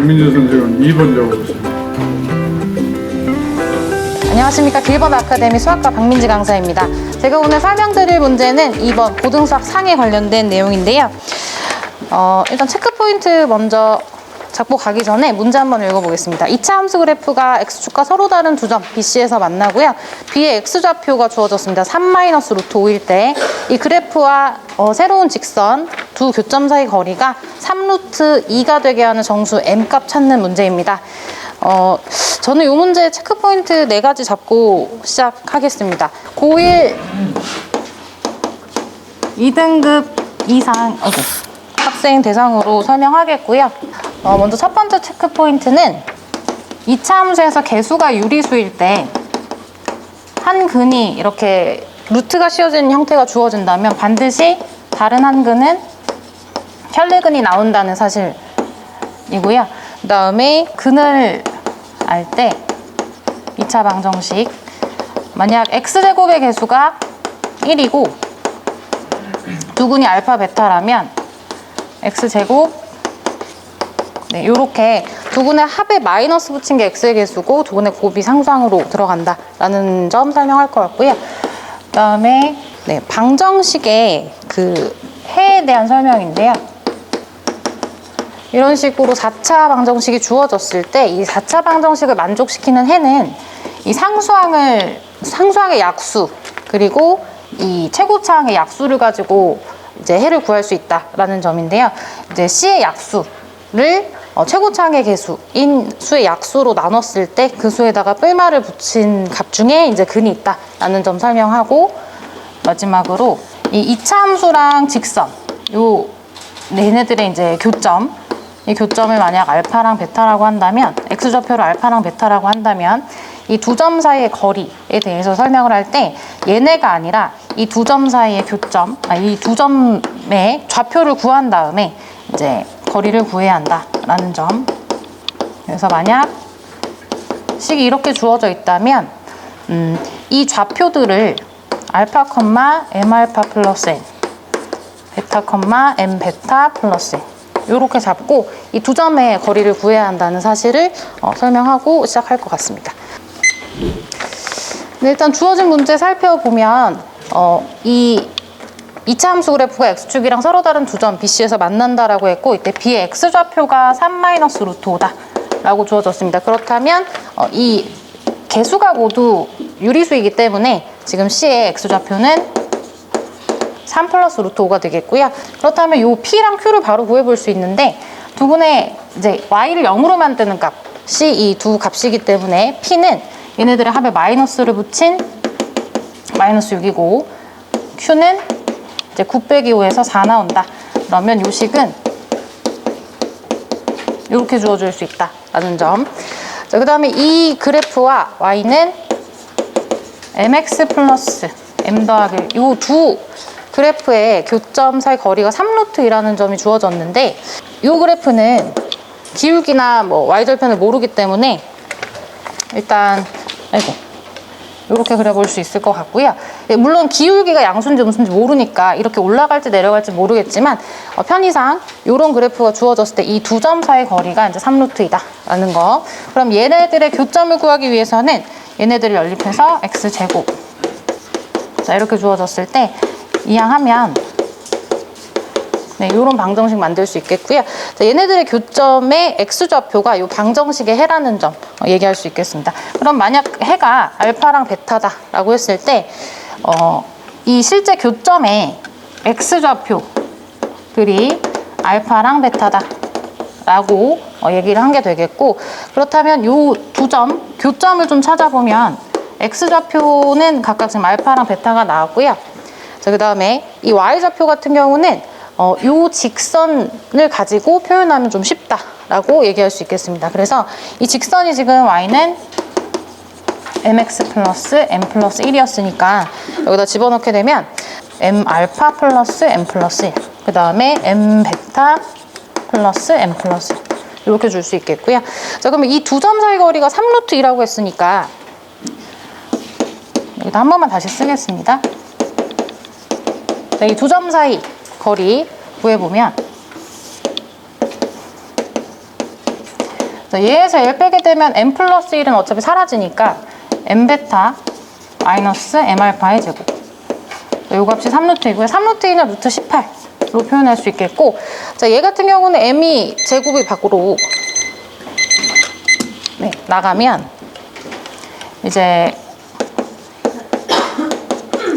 박민주 선생은 2번 적어보세요. 안녕하십니까. 길번 아카데미 수학과 박민지 강사입니다. 제가 오늘 설명드릴 문제는 2번 고등수학 상에 관련된 내용인데요. 일단 체크포인트 먼저 잡고 가기 전에 문제 한번 읽어보겠습니다. 2차 함수 그래프가 x축과 서로 다른 두 점 BC에서 만나고요. B의 x좌표가 주어졌습니다. 3-루트5일 때 이 그래프와 새로운 직선 두 교점 사이 거리가 3루트2가 되게 하는 정수 m값 찾는 문제입니다. 저는 이 문제 체크포인트 4가지 잡고 시작하겠습니다. 고1 2등급 이상 학생 대상으로 설명하겠고요. 먼저 첫 번째 체크포인트는 2차 함수에서 개수가 유리수일 때 한 근이 이렇게 루트가 씌워진 형태가 주어진다면 반드시 다른 한 근은 현례근이 나온다는 사실이고요. 그 다음에 근을 알 때 2차 방정식, 만약 x제곱의 개수가 1이고 두 근이 알파 베타라면 x제곱 요렇게 두 근의 합에 마이너스 붙인 게 x의 개수고 두 근의 곱이 상수항으로 들어간다 라는 점 설명할 것 같고요. 그 다음에 방정식의 그 해에 대한 설명인데요. 이런 식으로 4차 방정식이 주어졌을 때 이 4차 방정식을 만족시키는 해는 이 상수항의 약수 그리고 이 최고차항의 약수를 가지고 이제 해를 구할 수 있다라는 점인데요. 이제 C의 약수를 최고차항의 개수인 수의 약수로 나눴을 때 그 수에다가 뿔말을 붙인 값 중에 이제 근이 있다라는 점 설명하고, 마지막으로 이 2차 함수랑 직선 요 얘네들의 이제 교점, 이 교점을 만약 알파랑 베타라고 한다면, x좌표를 알파랑 베타라고 한다면 이 두 점 사이의 거리에 대해서 설명을 할 때 얘네가 아니라 이 두 점 사이의 교점, 이 두 점의 좌표를 구한 다음에 이제 거리를 구해야 한다라는 점. 그래서 만약 식이 이렇게 주어져 있다면 이 좌표들을 알파, m 알파 플러스 n, 베타, m 베타 플러스 n 이렇게 잡고 이 두 점의 거리를 구해야 한다는 사실을 설명하고 시작할 것 같습니다. 일단 주어진 문제 살펴보면 이 2차 함수 그래프가 x축이랑 서로 다른 두 점 BC에서 만난다라고 했고, 이때 B의 x좌표가 3-루트5다 라고 주어졌습니다. 그렇다면 이 개수가 모두 유리수이기 때문에 지금 C의 x좌표는 3+루트5가 되겠고요. 그렇다면 이 P랑 Q를 바로 구해볼 수 있는데, 두 분의 이제 Y를 0으로 만드는 값이 이 두 값이기 때문에 P는 얘네들의 합에 마이너스를 붙인 마이너스 6이고, Q는 이제 9 빼기 5에서 4 나온다. 그러면 요 식은 이렇게 주어줄 수 있다라는 점. 자, 그 다음에 이 그래프와 Y는 mx 플러스 m 더하기 요 두 그래프의 교점 사이 거리가 3루트이라는 점이 주어졌는데, 이 그래프는 기울기나 y절편을 모르기 때문에 일단 이렇게 그려볼 수 있을 것 같고요. 물론 기울기가 양수인지 무슨지 모르니까 이렇게 올라갈지 내려갈지 모르겠지만 편의상 이런 그래프가 주어졌을 때 이 두 점 사이 거리가 이제 3루트이다라는 거. 그럼 얘네들의 교점을 구하기 위해서는 얘네들을 연립해서 x제곱, 자 이렇게 주어졌을 때 이항하면 이런 방정식 만들 수 있겠고요. 자, 얘네들의 교점의 x좌표가 이 방정식의 해라는 점 얘기할 수 있겠습니다. 그럼 만약 해가 알파랑 베타다라고 했을 때 이 실제 교점의 x좌표들이 알파랑 베타다라고 얘기를 한 게 되겠고, 그렇다면 이 두 점 교점을 좀 찾아보면 x좌표는 각각 지금 알파랑 베타가 나왔고요. 자, 그 다음에 이 y좌표 같은 경우는 요 직선을 가지고 표현하면 좀 쉽다라고 얘기할 수 있겠습니다. 그래서 이 직선이 지금 y는 mx 플러스 m 플러스 1이었으니까 여기다 집어넣게 되면 m 알파 플러스 m 플러스 1, 그 다음에 m 베타 플러스 m 플러스 1 이렇게 줄 수 있겠고요. 자, 그러면 이 두 점 사이 거리가 3루트이라고 했으니까 여기다 한 번만 다시 쓰겠습니다. 이 두 점 사이 거리 구해보면 얘에서 L 빼게 되면 M 플러스 1은 어차피 사라지니까 M 베타 마이너스 M 알파의 제곱. 요 값이 3루트이고요. 3루트 2는 루트 18로 표현할 수 있겠고, 자, 얘 같은 경우는 M이 제곱이 밖으로 나가면 이제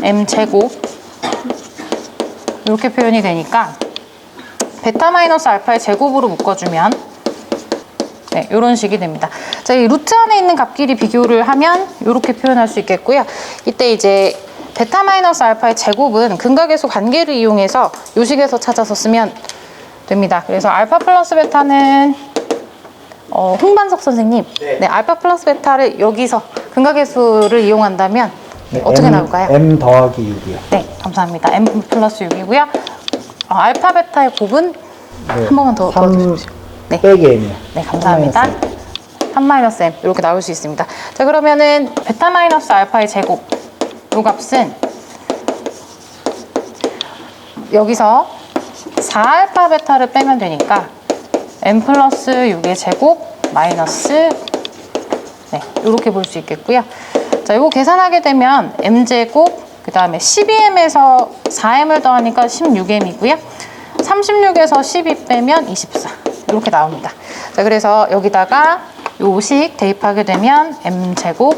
M 제곱 이렇게 표현이 되니까 베타 마이너스 알파의 제곱으로 묶어주면 이런 식이 됩니다. 자, 이 루트 안에 있는 값끼리 비교를 하면 이렇게 표현할 수 있겠고요. 이때 이제 베타 마이너스 알파의 제곱은 근각계수 관계를 이용해서 요식에서 찾아서 쓰면 됩니다. 그래서 알파 플러스 베타는 홍반석 선생님, 네, 알파 플러스 베타를 여기서 근각계수를 이용한다면 어떻게 나올까요? M 더하기 6이요. 네, 감사합니다. M 플러스 6이고요. 알파 베타의 곱은 한 번만 더 주십시오. 네. 빼기 M이요. 네, 감사합니다. 3-M 이렇게 나올 수 있습니다. 자, 그러면은 베타 마이너스 알파의 제곱 요 값은 여기서 4알파 베타를 빼면 되니까 M 플러스 6의 제곱 마이너스 이렇게 볼 수 있겠고요. 자, 이거 계산하게 되면 M제곱 그 다음에 12M에서 4M을 더하니까 16M이고요. 36에서 12 빼면 24 이렇게 나옵니다. 자, 그래서 여기다가 요식 대입하게 되면 M제곱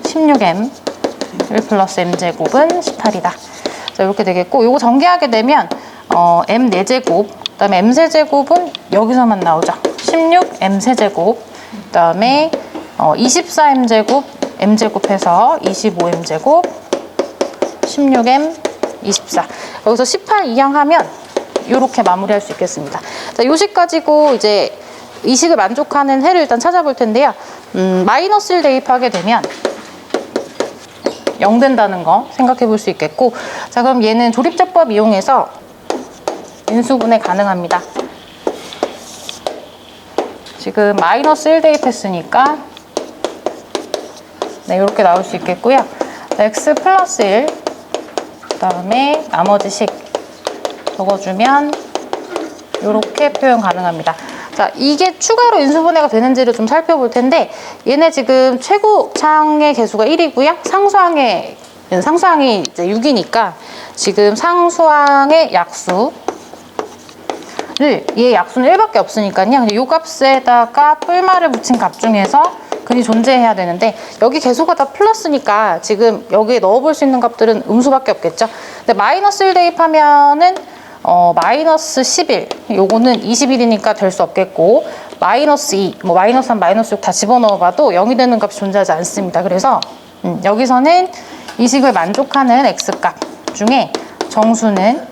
16M 1 플러스 M제곱은 18이다. 자, 이렇게 되겠고, 요거 전개하게 되면 M 4제곱, 그 다음에 M 세제곱은 여기서만 나오죠. 16M 세제곱, 그 다음에 24M 제곱, M 제곱해서 25M 제곱, 16M 24. 여기서 18 이항하면 이렇게 마무리할 수 있겠습니다. 자, 요식 가지고 이제 이 식을 만족하는 해를 일단 찾아볼 텐데요. 마이너스 1 대입하게 되면 0 된다는 거 생각해 볼 수 있겠고, 자, 그럼 얘는 조립제법 이용해서 인수분해 가능합니다. 지금 마이너스 1 대입했으니까 이렇게 나올 수 있겠고요. x 플러스 1, 그 다음에 나머지 식 적어주면 이렇게 표현 가능합니다. 자, 이게 추가로 인수분해가 되는지를 좀 살펴볼 텐데, 얘네 지금 최고창의 개수가 1이고요. 상수항이 이제 6이니까 지금 상수항의 약수를, 얘 약수는 1밖에 없으니까요. 그냥 이 값에다가 뿔말을 붙인 값 중에서 근이 존재해야 되는데, 여기 개수가 다 플러스니까 지금 여기에 넣어볼 수 있는 값들은 음수밖에 없겠죠. 근데 마이너스 1 대입하면은 마이너스 11, 요거는 21이니까 될 수 없겠고, 마이너스 2, 마이너스 3, 마이너스 6 다 집어넣어봐도 0이 되는 값이 존재하지 않습니다. 그래서 여기서는 이 식을 만족하는 x값 중에 정수는,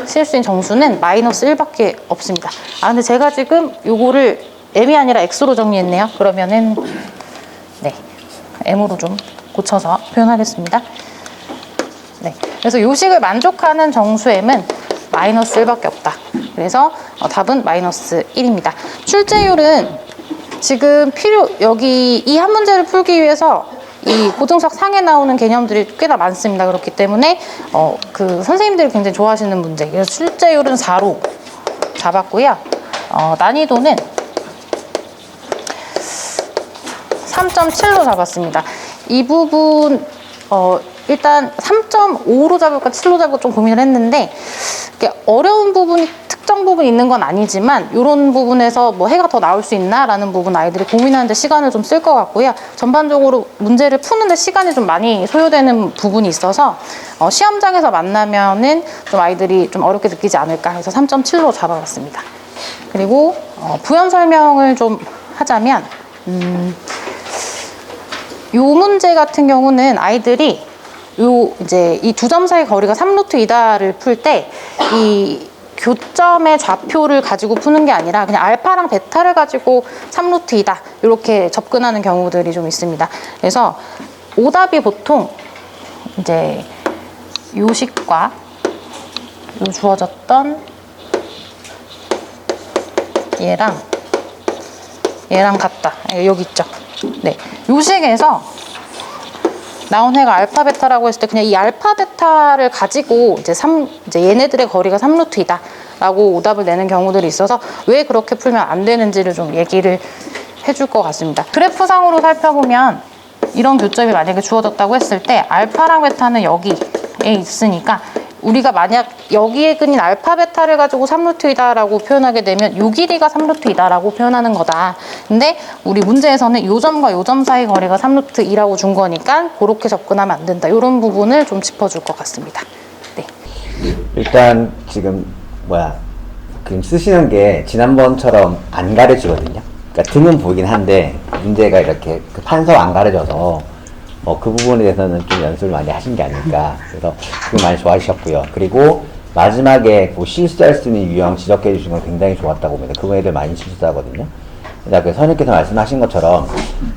실수인 정수는 마이너스 1밖에 없습니다. 근데 제가 지금 요거를 m이 아니라 x로 정리했네요. 그러면은 m으로 좀 고쳐서 표현하겠습니다. 그래서 요 식을 만족하는 정수 m은 마이너스 1밖에 없다. 그래서 답은 마이너스 1입니다. 출제율은 지금 여기 이 한 문제를 풀기 위해서 이 고등석 상에 나오는 개념들이 꽤나 많습니다. 그렇기 때문에 그 선생님들이 굉장히 좋아하시는 문제. 그래서 출제율은 4로 잡았고요. 난이도는 3.7로 잡았습니다. 이 부분 일단 3.5로 잡을까 7로 잡을까 좀 고민을 했는데, 어려운 부분이 특정 부분이 있는 건 아니지만 이런 부분에서 해가 더 나올 수 있나 라는 부분 아이들이 고민하는데 시간을 좀 쓸 것 같고요. 전반적으로 문제를 푸는데 시간이 좀 많이 소요되는 부분이 있어서 시험장에서 만나면은 좀 아이들이 좀 어렵게 느끼지 않을까 해서 3.7로 잡아봤습니다. 그리고 부연 설명을 좀 하자면 요 문제 같은 경우는 아이들이 이제 이 두 점 사이 거리가 3루트2다를 풀 때 이 교점의 좌표를 가지고 푸는 게 아니라 그냥 알파랑 베타를 가지고 3루트2다 이렇게 접근하는 경우들이 좀 있습니다. 그래서 오답이 보통 이제 요 식과 요 주어졌던 얘랑 같다. 여기 있죠. 요 식에서 나온 해가 알파 베타라고 했을 때 그냥 이 알파 베타를 가지고 이제 얘네들의 거리가 3루트이다 라고 오답을 내는 경우들이 있어서 왜 그렇게 풀면 안 되는지를 좀 얘기를 해줄 것 같습니다. 그래프상으로 살펴보면 이런 교점이 만약에 주어졌다고 했을 때 알파랑 베타는 여기에 있으니까 우리가 만약 여기에 근인 알파 베타를 가지고 3루트이다라고 표현하게 되면 요 길이가 3루트이다라고 표현하는 거다. 근데 우리 문제에서는 요 점과 요 점 사이 거리가 3루트이라고 준 거니까 그렇게 접근하면 안 된다. 이런 부분을 좀 짚어줄 것 같습니다. 네. 일단 지금 그림 쓰시는 게 지난번처럼 안 가려지거든요. 그러니까 등은 보이긴 한데 문제가 이렇게 그 판서가 안 가려져서 그 부분에 대해서는 좀 연습을 많이 하신 게 아닐까. 그래서 그거 많이 좋아하셨고요. 그리고 마지막에 실수할 수 있는 유형 지적해 주신 건 굉장히 좋았다고 봅니다. 그거 애들 많이 실수하거든요. 그 선생님께서 말씀하신 것처럼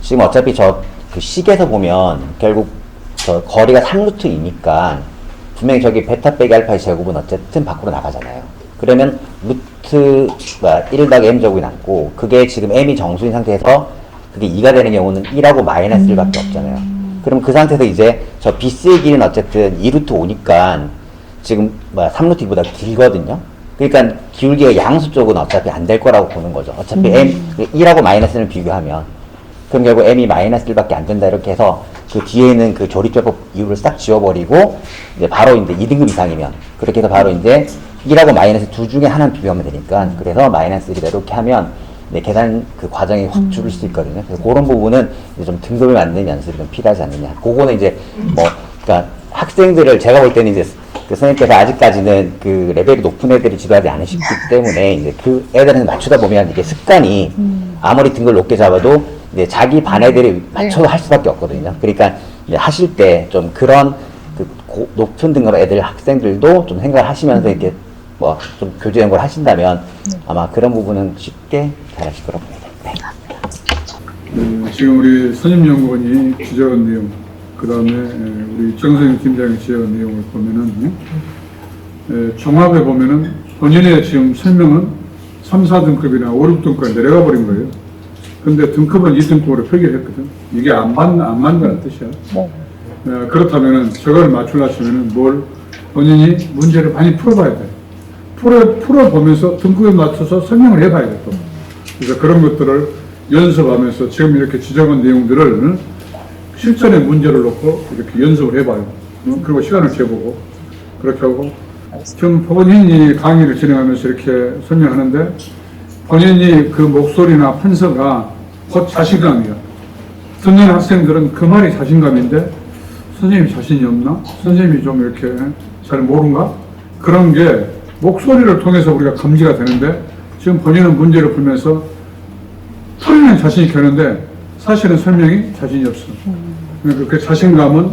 지금 어차피 그 식에서 보면 결국 저 거리가 3루트이니까 분명히 저기 베타 빼기 알파의 제곱은 어쨌든 밖으로 나가잖아요. 그러면 루트 1 m 제곱이 남고 그게 지금 m이 정수인 상태에서 그게 2가 되는 경우는 1하고 마이너스 1밖에 없잖아요. 그럼 그 상태에서 이제 저 BC의 길이는 어쨌든 2루트 5니까 지금 3루트 2보다 길거든요. 그러니까 기울기가 양수 쪽은 어차피 안 될 거라고 보는 거죠. 어차피 m 1하고 마이너스를 비교하면 그럼 결국 m이 마이너스 1밖에 안 된다 이렇게 해서 그 뒤에 있는 그 조립제법 이유를 싹 지워버리고 이제 바로 이제 2등급 이상이면 그렇게 해서 바로 이제 1하고 마이너스 둘 중에 하나는 비교하면 되니까 그래서 마이너스 1이다 이렇게 하면 계산 그 과정이 확 줄일 수 있거든요. 그래서 그런 부분은 이제 좀 등급을 만드는 연습이 좀 필요하지 않느냐. 그거는 이제 그러니까 학생들을 제가 볼 때는 이제 그 선생님께서 아직까지는 그 레벨이 높은 애들이 지도하지 않으시기 때문에 이제 그 애들한테 맞추다 보면 이게 습관이 아무리 등급을 높게 잡아도 이제 자기 반 애들이 맞춰서 할 수밖에 없거든요. 그러니까 이제 하실 때 좀 그런 그 높은 등급 애들 학생들도 좀 생각을 하시면서 이렇게 좀 교재 연구를 하신다면 아마 그런 부분은 쉽게 잘하실 거라고 봅니다. 네. 지금 우리 선임연구원이 지적한 내용, 그 다음에 우리 정선영 팀장이 지적한 내용을 보면은 종합해 보면은 본인의 지금 설명은 3, 4등급이나 5, 6등급까지 내려가 버린 거예요. 근데 등급은 2등급으로 표기했거든. 이게 안 맞는다는 뜻이야. 그렇다면은 저걸 맞추려면은 본인이 문제를 많이 풀어봐야 돼. 풀어보면서 등급에 맞춰서 설명을 해봐야 돼, 또. 그래서 그런 것들을 연습하면서 지금 이렇게 지적한 내용들을 실전의 문제를 놓고 이렇게 연습을 해봐요. 그리고 시간을 재보고, 그렇게 하고. 지금 본인이 강의를 진행하면서 이렇게 설명하는데, 본인이 그 목소리나 판서가 곧 자신감이야. 듣는 학생들은 그 말이 자신감인데, 선생님이 자신이 없나? 선생님이 좀 이렇게 잘 모른가? 그런 게 목소리를 통해서 우리가 감지가 되는데 지금 본인은 문제를 풀면서 풀이는 자신 있게 하는데 사실은 설명이 자신이 없어. 그러니까 그 자신감은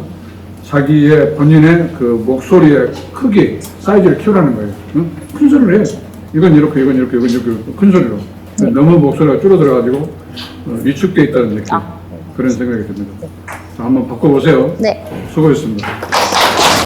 자기의 본인의 그 목소리의 크기, 사이즈를 키우라는 거예요. 응? 큰 소리를 해. 이건 이렇게, 이건 이렇게, 이건 이렇게 큰 소리로. 너무 목소리가 줄어들어가지고 위축돼 있다는 느낌. 그런 생각이 듭니다. 자, 한번 바꿔보세요. 네. 수고했습니다.